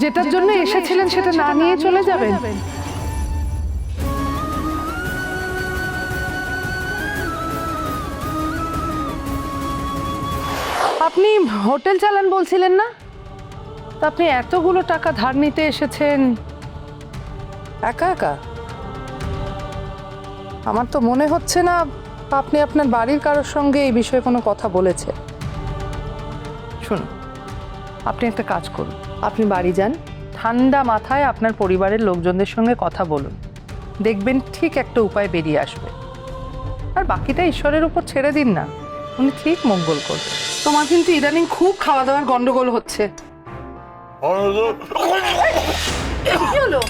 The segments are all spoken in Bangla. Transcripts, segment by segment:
যেটার জন্য এসেছিলেন সেটা না নিয়ে চলে যাবেন? আপনি হোটেল চালান বলছিলেন না? তা আপনি এতগুলো টাকা ধার নিতে এসেছেন একা একা? আমার তো মনে হচ্ছে না আপনি আপনার বাড়ির কারোর সঙ্গে এই বিষয়ে কোনো কথা বলেছেন। শুনুন, আপনি একটা কাজ করুন, আপনি বাড়ি যান, ঠান্ডা মাথায় আপনার পরিবারের লোকজনদের সঙ্গে কথা বলুন, দেখবেন ঠিক একটা উপায় বেরিয়ে আসবে। আর বাকিটা ঈশ্বরের উপর ছেড়ে দিন না, উনি ঠিক মঙ্গল করবেন। তোমার কিন্তু ইদানিং খুব খাওয়া দাওয়ার গন্ডগোল হচ্ছে। কি হলো?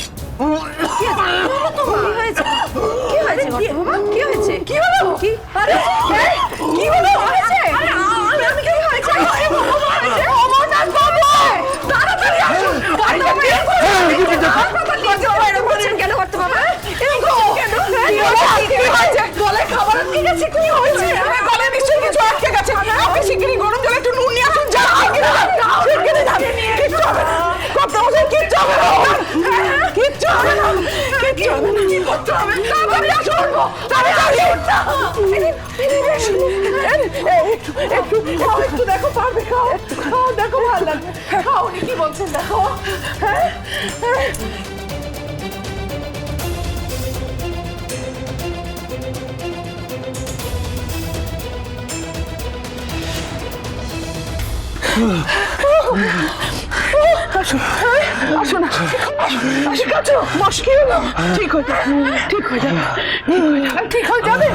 একটু দেখো, পারবে? খাও, দেখো ভালো লাগবে। খাও, উনি কি বলছেন দেখো। আসুন, কাছো মুশকিল হলো। ঠিক হয়ে যাবে, ঠিক হয়ে যাবে, ঠিক হয়ে যাবে।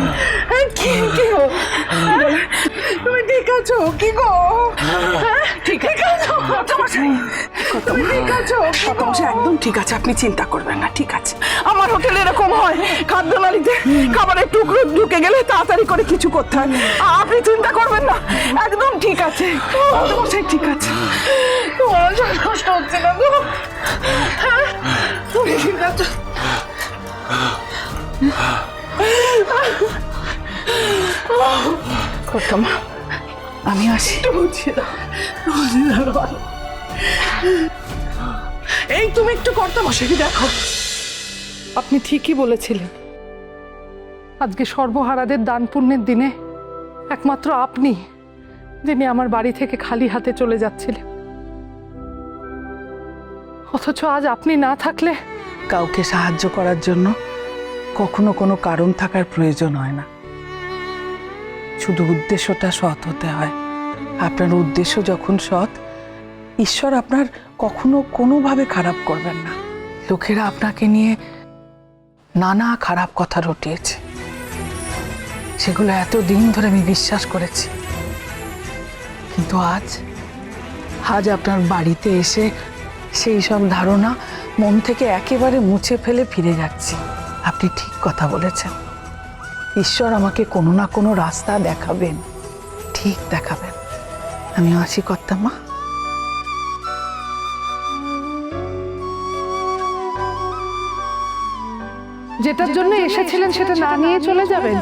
কি তুমি ঠিক আছো? কি গো? ঠিক আছো? ঠিক আছো? একদম ঠিক আছে, আপনি চিন্তা করবেন না, ঠিক আছে। আমার হোটেলে এরকম হয়, খাদ্যনালীতে খাবারের টুকরো ঢুকে গেলে তাড়াতাড়ি করে কিছু করতে হয়। আপনি চিন্তা করবেন না, একদম ঠিক আছে, ঠিক আছে। তোমার কষ্ট হচ্ছে না গো? তুমি ঠিক আছো? কর্তামা, আমি আসি। এই তুমি একটু কর্তামা সেটি দেখো। আপনি ঠিকই বলেছিলেন, আজকে সর্বহারাদের দান পুণ্যের দিনে একমাত্র আপনি যিনি আমার বাড়ি থেকে খালি হাতে চলে যাচ্ছিলেন। অথচ আজ আপনি না থাকলে কাউকে সাহায্য করার জন্য কখনো কোনো কারণ থাকার প্রয়োজন হয় না, শুধু উদ্দেশ্যটা সৎ হতে হয়। আপনার উদ্দেশ্য যখন সৎ, ঈশ্বর আপনার কখনো কোনোভাবে খারাপ করবেন না। লোকেরা আপনাকে নিয়ে নানা খারাপ কথা রটিয়েছে, সেগুলো এতদিন ধরে আমি বিশ্বাস করেছি, কিন্তু আজ আপনার বাড়িতে এসে সেই সব ধারণা মন থেকে একেবারে মুছে ফেলে ফিরে যাচ্ছি। আপনি ঠিক কথা বলেছেন, ঈশ্বর আমাকে কোনো না কোনো রাস্তা দেখাবেন, ঠিক দেখাবেন। আমি আসি কর্তামা। যেটার জন্য এসেছিলেন সেটা না নিয়ে চলে যাবেন?